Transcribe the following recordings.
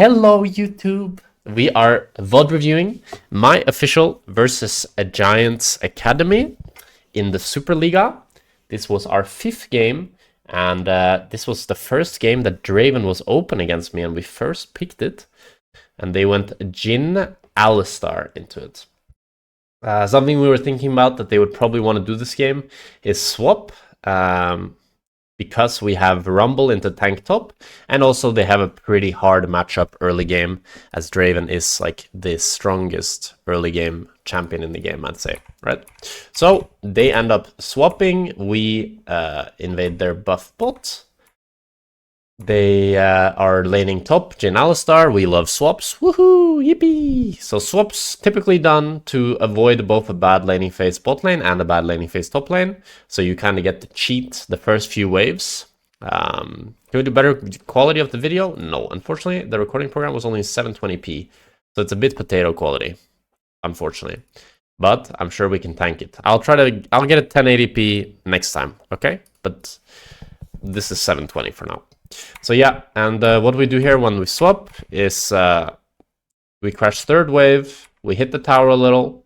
Hello YouTube! We are VOD reviewing my official versus a Giants Academy in the Superliga. This was our 5th game, and this was the first game that Draven was open against me, and we first picked it. And they went Jhin Alistar into it. Something we were thinking about that they would probably want to do this game is swap. Because we have Rumble into tank top, and also they have a pretty hard matchup early game, as Draven is like the strongest early game champion in the game, I'd say, right? So they end up swapping. We invade their buff bot. They are laning top, Jhin Alistar. We love swaps. Woohoo! Yippee! So swaps typically done to avoid both a bad laning phase bot lane and a bad laning phase top lane. So you kind of get to cheat the first few waves. Can we do better quality of the video? No, unfortunately, the recording program was only 720p. So it's a bit potato quality, unfortunately. But I'm sure we can tank it. I'll get it 1080p next time, okay? But this is 720 for now. So yeah, and what we do here when we swap is we crash third wave, we hit the tower a little,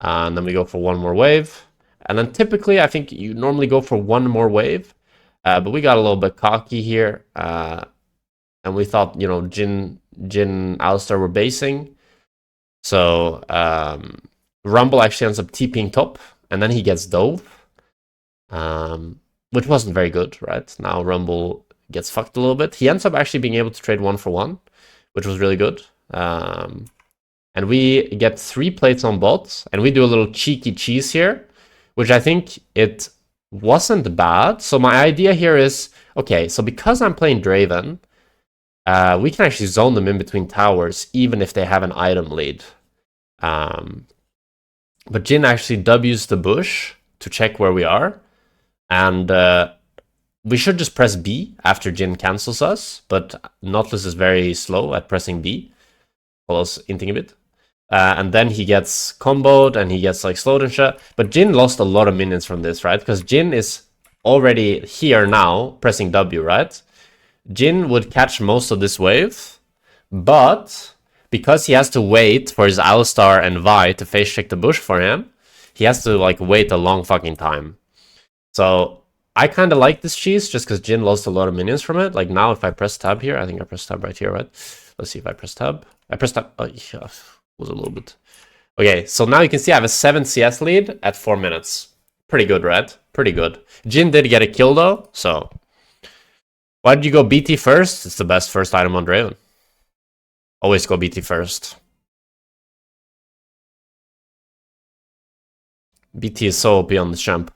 and then we go for one more wave. And then typically, I think you normally go for one more wave, but we got a little bit cocky here, and we thought, you know, Jhin Alistar were basing. So Rumble actually ends up TPing top, and then he gets dove, which wasn't very good, right? Now Rumble gets fucked a little bit. He ends up actually being able to trade 1-for-1, which was really good. And we get 3 plates on bots, and we do a little cheeky cheese here, which I think it wasn't bad. So my idea here is, okay, so because I'm playing Draven, we can actually zone them in between towers, even if they have an item lead. But Jhin actually W's the bush to check where we are, and we should just press B after Jhin cancels us, but Nautilus is very slow at pressing B. Follow us inting a bit. And then he gets comboed and he gets like slowed and shit. But Jhin lost a lot of minions from this, right? Because Jhin is already here now, pressing W, right? Jhin would catch most of this wave, but because he has to wait for his Alistar and Vi to face check the bush for him, he has to like wait a long fucking time. So I kind of like this cheese just because Jhin lost a lot of minions from it. Like now if I press tab here, I think I pressed tab right here, right? Let's see if I press tab. I pressed tab. Oh, yeah, was a little bit. Okay, so now you can see I have a 7 CS lead at 4 minutes. Pretty good, right? Pretty good. Jhin did get a kill though, so. Why did you go BT first? It's the best first item on Draven. Always go BT first. BT is so OP on this champ.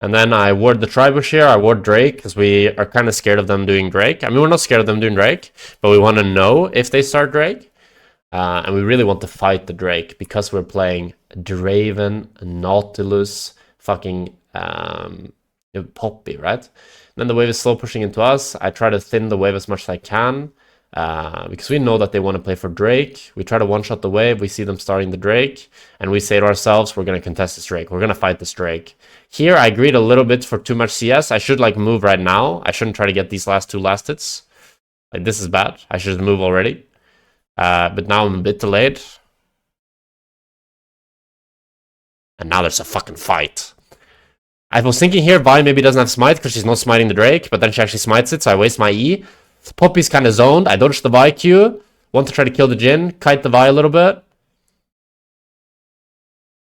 And then I ward the Tribush here, I ward Drake, because we are kind of scared of them doing Drake. I mean, we're not scared of them doing Drake, but we want to know if they start Drake. And we really want to fight the Drake, because we're playing Draven, Nautilus, fucking Poppy, right? Then the wave is slow pushing into us. I try to thin the wave as much as I can, because we know that they want to play for Drake. We try to one-shot the wave, we see them starting the Drake, and we say to ourselves, we're going to contest this Drake, we're going to fight this Drake. Here, I agreed a little bit for too much CS. I should like move right now. I shouldn't try to get these last 2 last hits. Like, this is bad. I should move already. But now I'm a bit delayed. And now there's a fucking fight. I was thinking here, Vi maybe doesn't have smite because she's not smiting the Drake, but then she actually smites it, so I waste my E. Poppy's kind of zoned. I dodged the Vi Q. Want to try to kill the Jhin. Kite the Vi a little bit.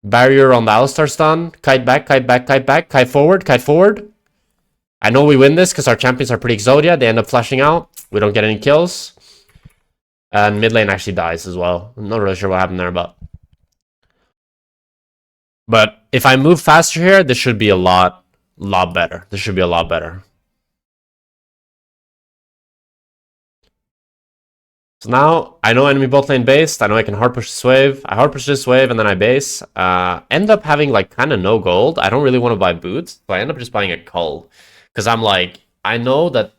Barrier on the Alistar stun. Kite back, kite back, kite back. Kite forward, kite forward. I know we win this because our champions are pretty Exodia. They end up flashing out. We don't get any kills. And mid lane actually dies as well. I'm not really sure what happened there, but if I move faster here, this should be a lot better. This should be a lot better. So now, I know enemy bot lane based. I know I can hard push this wave. I hard push this wave and then I base. End up having like kind of no gold. I don't really want to buy boots, so I end up just buying a cull. Because I'm like, I know that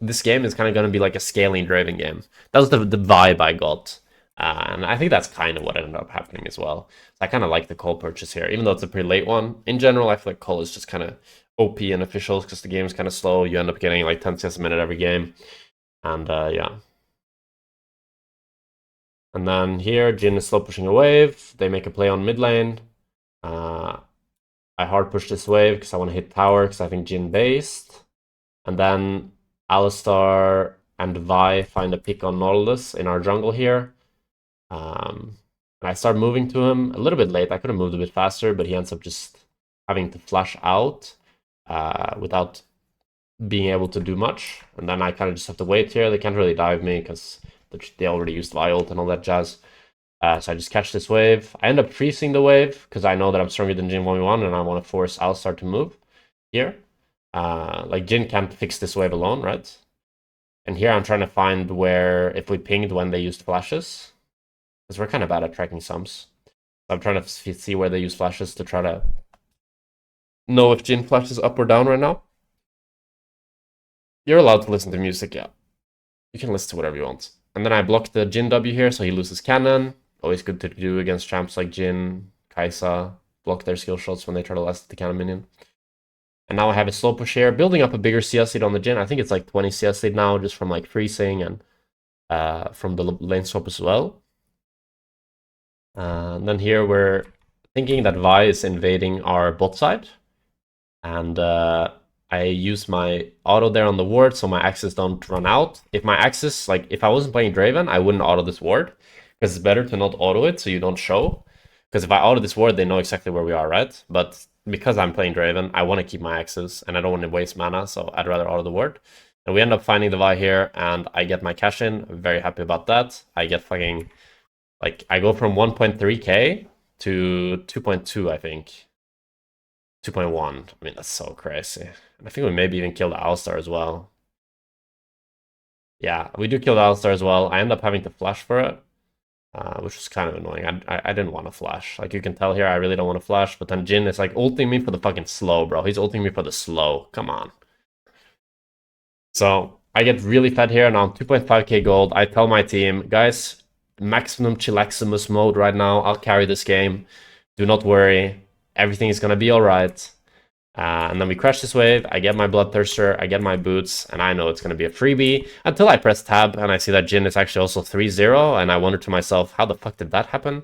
this game is kind of going to be like a scaling Draven game. That was the vibe I got. And I think that's kind of what ended up happening as well. So I kind of like the cull purchase here, even though it's a pretty late one. In general, I feel like cull is just kind of OP in officials because the game's kind of slow. You end up getting like 10 CS a minute every game. And yeah. And then here, Jhin is slow pushing a wave. They make a play on mid lane. I hard push this wave because I want to hit tower because I think Jhin based. And then Alistar and Vi find a pick on Nautilus in our jungle here. And I start moving to him a little bit late. I could have moved a bit faster, but he ends up just having to flash out without being able to do much. And then I kind of just have to wait here. They can't really dive me because they already used Vi ult and all that jazz. So I just catch this wave. I end up freezing the wave because I know that I'm stronger than Jhin 1v1 and I want to force Alistar to move here. Like Jhin can't fix this wave alone, right? And here I'm trying to find where, if we pinged when they used flashes, because we're kind of bad at tracking sums. So I'm trying to see where they use flashes to try to know if Jhin flashes up or down right now. You're allowed to listen to music, yeah. You can listen to whatever you want. And then I block the Jhin W here, so he loses cannon. Always good to do against champs like Jhin, Kai'Sa. Block their skill shots when they try to last the cannon minion. And now I have a slow push here, building up a bigger CS lead on the Jhin. I think it's like 20 CS lead now, just from like freezing and from the lane swap as well. And then here we're thinking that Vi is invading our bot side. And I use my auto there on the ward so my axes don't run out. If my axes, like if I wasn't playing Draven, I wouldn't auto this ward. Because it's better to not auto it so you don't show. Because if I auto this ward, they know exactly where we are, right? But because I'm playing Draven, I want to keep my axes and I don't want to waste mana, so I'd rather auto the ward. And we end up finding the Vi here and I get my cash in. I'm very happy about that. I get fucking, like, I go from 1.3k to 2.2, I think. 2.1. I mean, that's so crazy. And I think we maybe even killed Alistar as well. Yeah, we do kill the Alistar as well. I end up having to flash for it. Which was kind of annoying. I didn't want to flash. Like, you can tell here, I really don't want to flash. But then Jhin is, like, ulting me for the fucking slow, bro. He's ulting me for the slow. Come on. So, I get really fed here. Now I'm 2.5k gold. I tell my team, guys, maximum chillaximus mode right now. I'll carry this game. Do not worry. Everything is going to be alright. And then we crash this wave, I get my Bloodthirster, I get my boots, and I know it's going to be a freebie, until I press tab, and I see that Jhin is actually also 3-0, and I wonder to myself, how the fuck did that happen?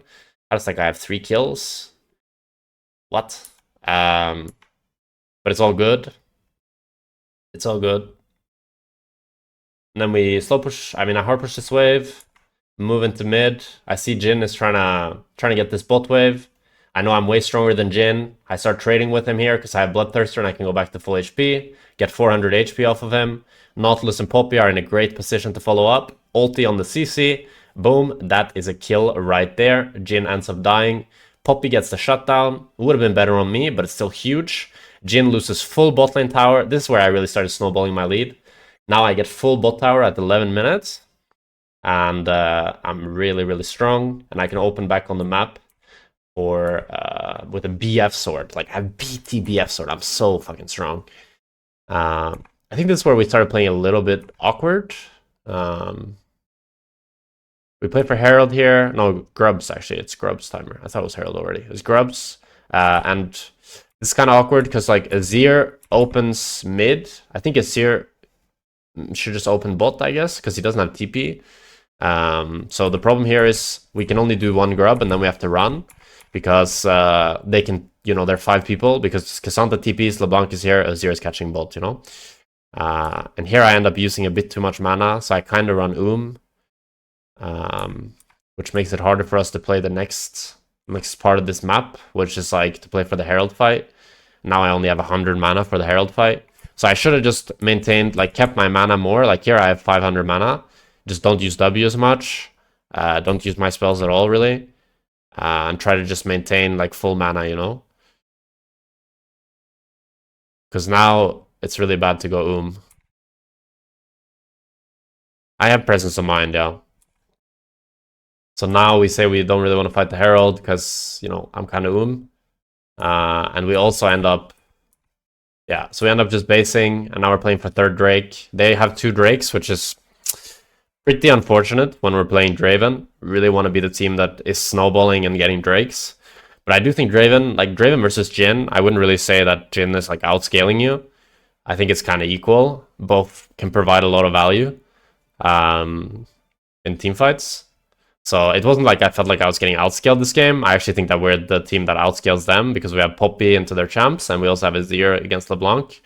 How does that guy have 3 kills? What? But it's all good. It's all good. And then we slow push, I hard push this wave, move into mid. I see Jhin is trying to get this bot wave. I know I'm way stronger than Jhin. I start trading with him here because I have Bloodthirster and I can go back to full HP, get 400 HP off of him. Nautilus and Poppy are in a great position to follow up. Ulti on the CC. Boom, that is a kill right there. Jhin ends up dying. Poppy gets the shutdown. Would have been better on me, but it's still huge. Jhin loses full bot lane tower. This is where I really started snowballing my lead. Now I get full bot tower at 11 minutes. And I'm really, really strong. And I can open back on the map. Or with a BF sword, like a BT BF sword. I'm so fucking strong. I think this is where we started playing a little bit awkward. We play for Herald here. No, Grubs, actually. It's Grubs timer. I thought it was Herald already. It was Grubs. And it's kind of awkward because, like, Azir opens mid. I think Azir should just open bot, I guess, because he doesn't have TP. So the problem here is we can only do one Grub and then we have to run. Because they can, they're 5 people. Because Cassandra TPs, LeBlanc is here, Azir is catching bot, And here I end up using a bit too much mana, so I kind of run which makes it harder for us to play the next part of this map, which is like to play for the Herald fight. Now I only have 100 mana for the Herald fight. So I should have just maintained, like, kept my mana more. Like here I have 500 mana. Just don't use W as much. Don't use my spells at all, really. And try to just maintain, like, full mana, Because now it's really bad to go I have presence of mind, yeah. So now we say we don't really want to fight the Herald because, I'm kind of and we also end up... Yeah, so we end up just basing, and now we're playing for 3rd Drake. They have 2 Drakes, which is pretty unfortunate when we're playing Draven. Really want to be the team that is snowballing and getting Drakes. But I do think Draven versus Jhin, I wouldn't really say that Jhin is like outscaling you. I think it's kind of equal. Both can provide a lot of value in team fights. So it wasn't like I felt like I was getting outscaled this game. I actually think that we're the team that outscales them because we have Poppy into their champs, and we also have Azir against LeBlanc.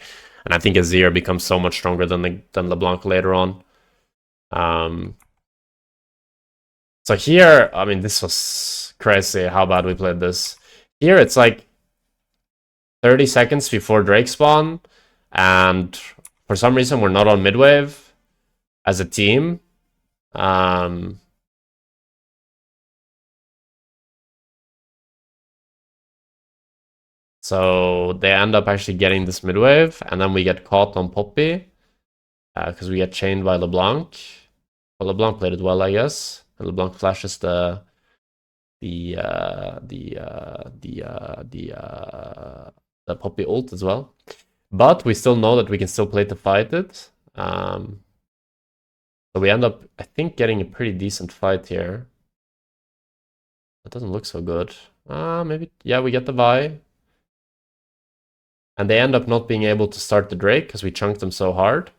And I think Azir becomes so much stronger than LeBlanc later on. So here, I mean, this was crazy how bad we played this. Here, it's like 30 seconds before Drake spawn, and for some reason, we're not on midwave as a team. So they end up actually getting this midwave, and then we get caught on Poppy because we get chained by LeBlanc. Well, LeBlanc played it well, I guess. And LeBlanc flashes the Poppy ult as well. But we still know that we can still play to fight it. So we end up, I think, getting a pretty decent fight here. That doesn't look so good. Maybe, yeah, we get the Vi. And they end up not being able to start the Drake because we chunked them so hard.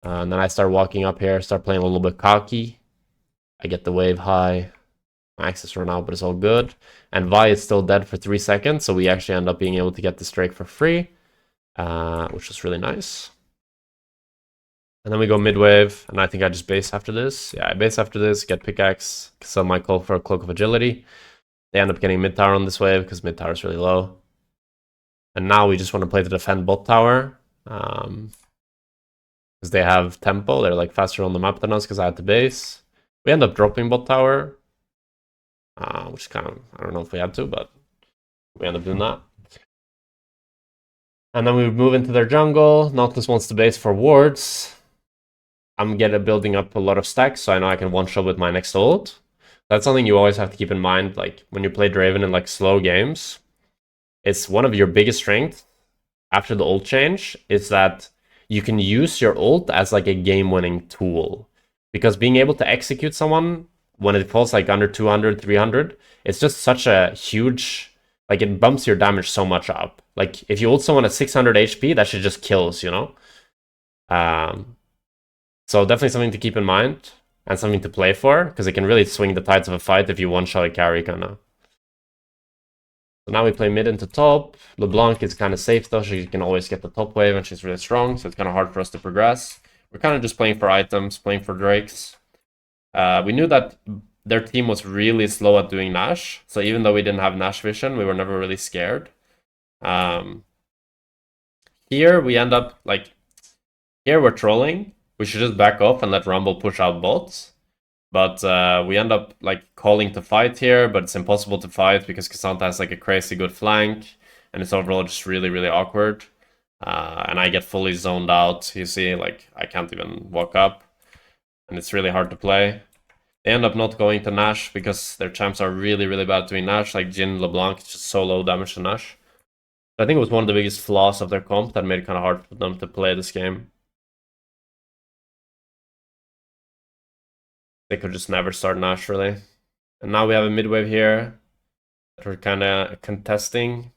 And then I start walking up here, start playing a little bit cocky. I get the wave high. My access run out, but it's all good. And Vi is still dead for 3 seconds, so we actually end up being able to get this Drake for free, which was really nice. And then we go mid-wave, and I think I just base after this. Yeah, I base after this, get pickaxe, sell my call for a Cloak of Agility. They end up getting mid-tower on this wave, because mid-tower is really low. And now we just want to play to defend bot tower. Because they have tempo, they're like faster on the map than us, because I had to base. We end up dropping bot tower. Which kind of, I don't know if we had to, but we end up doing that. And then we move into their jungle. Nautilus wants to base for wards. I'm building up a lot of stacks, so I know I can one-shot with my next ult. That's something you always have to keep in mind, like, when you play Draven in, like, slow games. It's one of your biggest strengths after the ult change is that you can use your ult as, like, a game-winning tool. Because being able to execute someone when it falls, like, under 200, 300, it's just such a huge... Like, it bumps your damage so much up. Like, if you ult someone at 600 HP, that shit just kills, you know? So definitely something to keep in mind, and something to play for, because it can really swing the tides of a fight if you one-shot a carry, kind of. So now we play mid into top. LeBlanc is kind of safe, though. She can always get the top wave, and she's really strong, so it's kind of hard for us to progress. We're kind of just playing for items, playing for Drakes. We knew that their team was really slow at doing Nash, so even though we didn't have Nash vision, we were never really scared. Here we end up, like, here we're trolling. We should just back off and let Rumble push out bots. But we end up, like, calling to fight here, but it's impossible to fight because Cassandra has, like, a crazy good flank, and it's overall just really, really awkward. And I get fully zoned out, you see, like, I can't even walk up, and it's really hard to play. They end up not going to Nash because their champs are really, really bad at doing Nash. Like Jhin, LeBlanc, it's just so low damage to Nash. I think it was one of the biggest flaws of their comp that made it kind of hard for them to play this game. They could just never start Nash, really. And now we have a mid-wave here that we're kind of contesting.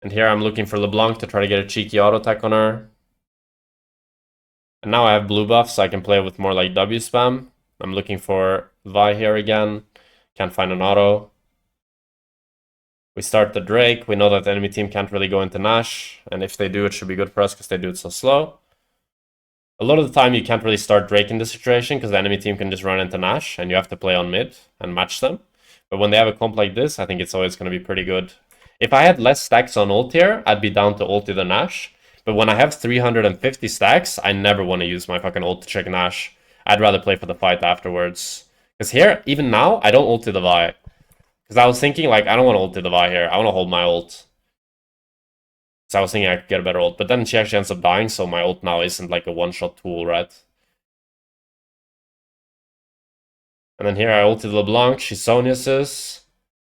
And here I'm looking for LeBlanc to try to get a cheeky auto attack on her. And now I have blue buff, so I can play with more like W spam. I'm looking for Vi here again. Can't find an auto. We start the Drake. We know that the enemy team can't really go into Nash. And if they do, it should be good for us because they do it so slow. A lot of the time, you can't really start Drake in this situation because the enemy team can just run into Nash and you have to play on mid and match them. But when they have a comp like this, I think it's always going to be pretty good. If I had less stacks on ult here, I'd be down to ulti the Nash. But when I have 350 stacks, I never want to use my fucking ult to check Nash. I'd rather play for the fight afterwards. Because here, even now, I don't ulti the Vi. Because I was thinking, like, I don't want to ulti the Vi here. I want to hold my ult. So I was thinking I could get a better ult. But then she actually ends up dying, so my ult now isn't like a one-shot tool, right? And then here I ulted LeBlanc. She Sonia's.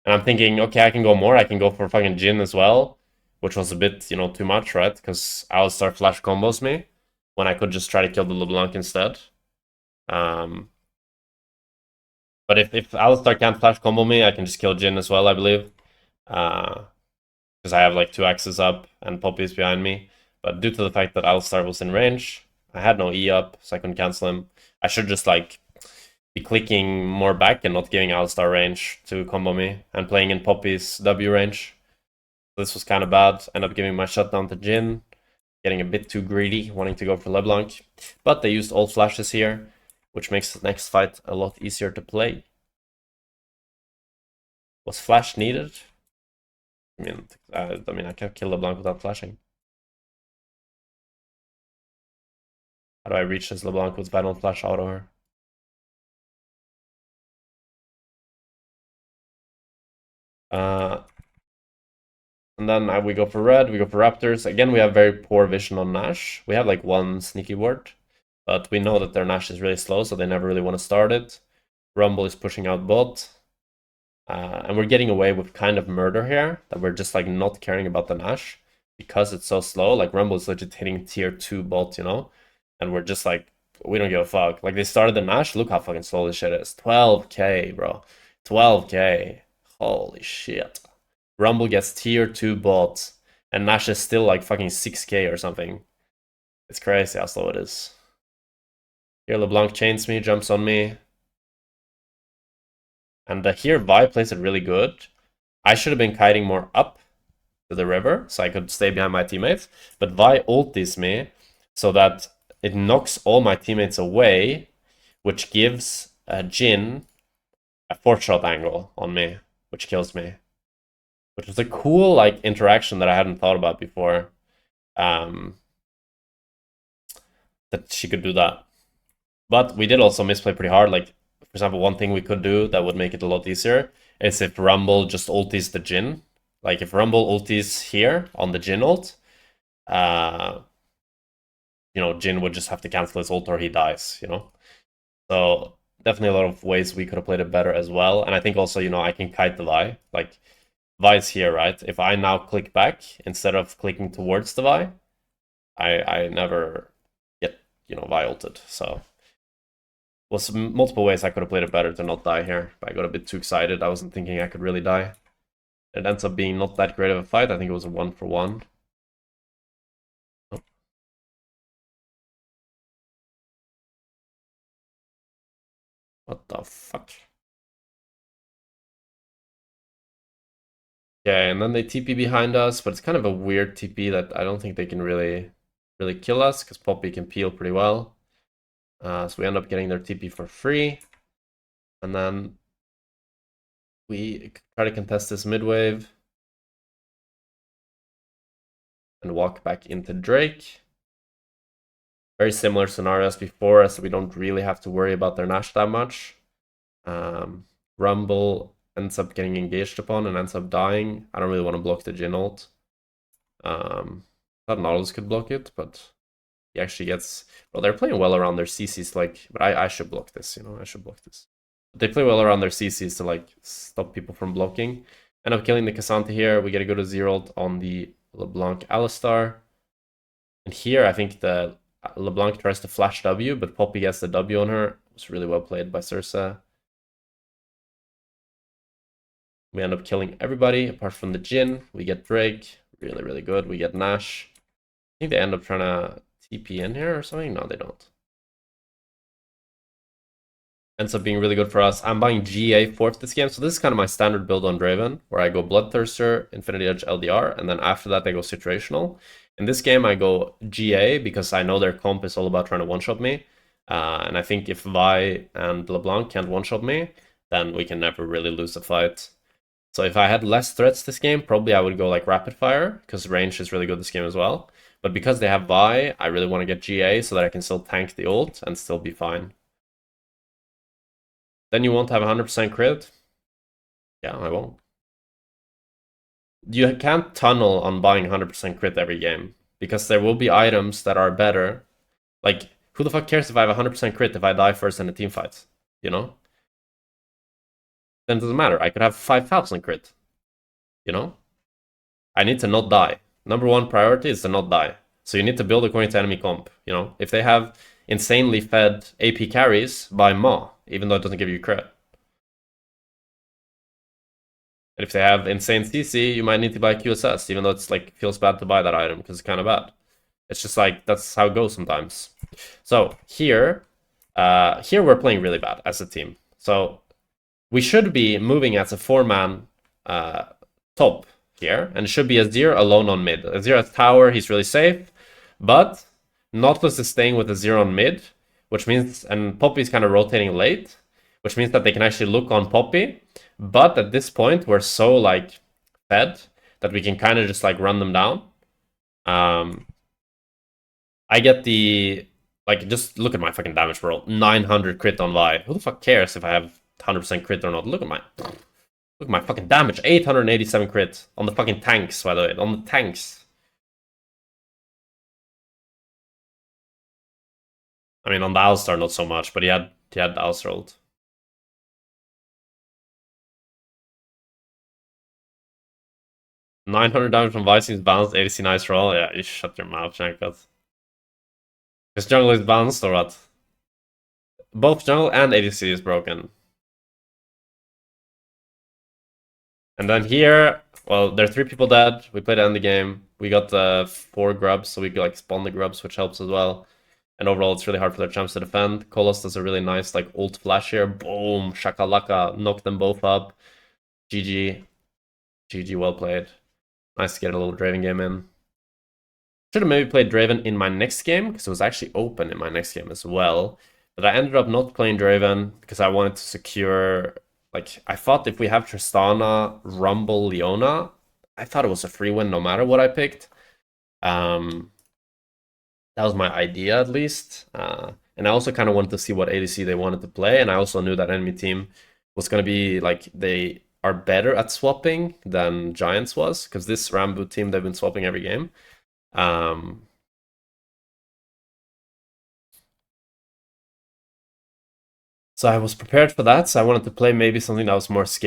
And I'm thinking, okay, I can go more. I can go for fucking Jhin as well. Which was a bit, you know, too much, right? Because Alistar flash combos me. When I could just try to kill the LeBlanc instead. But if Alistar can't flash combo me, I can just kill Jhin as well, I believe. Because I have like 2 axes up and Poppy's behind me. But due to the fact that Alistar was in range, I had no E up, so I couldn't cancel him. I should just like be clicking more back and not giving Alistar range to combo me and playing in Poppy's W range. This was kind of bad. End up giving my shutdown to Jhin, getting a bit too greedy, wanting to go for LeBlanc. But they used all flashes here, which makes the next fight a lot easier to play. Was flash needed? I mean, I can't kill LeBlanc without flashing. How do I reach this LeBlanc if I don't flash auto her? And then we go for red, we go for Raptors. Again, we have very poor vision on Nash. We have like 1 sneaky ward, but we know that their Nash is really slow, so they never really want to start it. Rumble is pushing out bot. And we're getting away with kind of murder here, that we're just like not caring about the Nash because it's so slow. Like Rumble is legit hitting tier 2 bot, you know? And we're just like, we don't give a fuck. Like they started the Nash, look how fucking slow this shit is. 12k, bro. 12k. Holy shit. Rumble gets tier 2 bot, and Nash is still like fucking 6k or something. It's crazy how slow it is. Here LeBlanc chains me, jumps on me. And here Vi plays it really good. I should have been kiting more up to the river so I could stay behind my teammates. But Vi ultis me so that it knocks all my teammates away, which gives Jhin a 4-shot angle on me, which kills me. Which was a cool like interaction that I hadn't thought about before. That she could do that. But we did also misplay pretty hard. Like, for example, one thing we could do that would make it a lot easier is if Rumble just ultis the Jhin. Like, if Rumble ultis here on the Jhin ult, you know, Jhin would just have to cancel his ult or he dies, you know? So, definitely a lot of ways we could have played it better as well. And I think also, you know, I can kite the Vi. Like, Vi's here, right? If I now click back instead of clicking towards the Vi, I never get, you know, Vi ulted. So was multiple ways I could have played it better to not die here, but I got a bit too excited. I wasn't thinking I could really die. It ends up being not that great of a fight. I think it was a 1-for-1. Oh. What the fuck? Okay, and then they TP behind us, but it's kind of a weird TP that I don't think they can really kill us, because Poppy can peel pretty well. So we end up getting their TP for free. And then we try to contest this mid wave. And walk back into Drake. Very similar scenario as before, as we don't really have to worry about their Nash that much. Rumble ends up getting engaged upon and ends up dying. I don't really want to block the Jhin ult. Thought Nautilus could block it, but he actually gets... Well, they're playing well around their CCs, like... But I should block this, you know, I should block this. But they play well around their CCs to, like, stop people from blocking. End up killing the K'Sante here. We get to go to 0 ult on the LeBlanc Alistar. And here, I think the LeBlanc tries to flash W, but Poppy gets the W on her. It was really well played by Circe. We end up killing everybody, apart from the Jhin. We get Drake. Really, really good. We get Nash. I think they end up trying to TP in here or something. No, they don't. Ends up being really good for us. I'm buying GA 4th this game. So this is kind of my standard build on Draven, where I go Bloodthirster, Infinity Edge, LDR, and then after that I go Situational. In this game I go GA because I know their comp is all about trying to one-shot me. And I think if Vi and LeBlanc can't one-shot me, then we can never really lose the fight. So if I had less threats this game, probably I would go like Rapid Fire, because range is really good this game as well. But because they have Vi, I really want to get GA so that I can still tank the ult and still be fine. Then you won't have 100% crit? Yeah, I won't. You can't tunnel on buying 100% crit every game, because there will be items that are better. Like, who the fuck cares if I have 100% crit if I die first in a team fight? You know? Then it doesn't matter. I could have 5,000 crit. You know? I need to not die. Number one priority is to not die. So you need to build according to enemy comp. You know? If they have insanely fed AP carries by Ma, even though it doesn't give you crit. And if they have insane CC, you might need to buy QSS, even though it's like feels bad to buy that item because it's kind of bad. It's just like that's how it goes sometimes. So here we're playing really bad as a team. So we should be moving as a 4-man top here, and it should be Azir alone on mid. Azir has tower, he's really safe, but Nautilus is staying with Azir on mid, which means, and Poppy's kind of rotating late, which means that they can actually look on Poppy. But at this point, we're so like fed that we can kind of just like run them down. I get the like just look at my fucking damage roll, 900 crit on Vi. Who the fuck cares if I have 100% crit or not? Look at my fucking damage, 887 crit on the fucking tanks. By the way, on the tanks. I mean, on the Alistar not so much, but he had Alistar rolled. 900 damage from Vi seems balanced. ADC nice roll. Yeah, you shut your mouth, Shankot. His jungle is balanced or what? Both jungle and ADC is broken. And then here, well, there are 3 people dead. We played end the game. We got 4 grubs, so we could like spawn the grubs, which helps as well. And overall, it's really hard for their champs to defend. Kolos does a really nice like ult flash here. Boom, shakalaka, knock them both up. GG. GG, well played. Nice to get a little Draven game in. Should have maybe played Draven in my next game, because it was actually open in my next game as well. But I ended up not playing Draven, because I wanted to secure... Like, I thought if we have Tristana, Rumble, Leona, I thought it was a free win no matter what I picked. That was my idea, at least. And I also kind of wanted to see what ADC they wanted to play, and I also knew that enemy team was going to be, like, they are better at swapping than Giants was, because this Rambo team, they've been swapping every game. So I was prepared for that, so I wanted to play maybe something that was more scalable.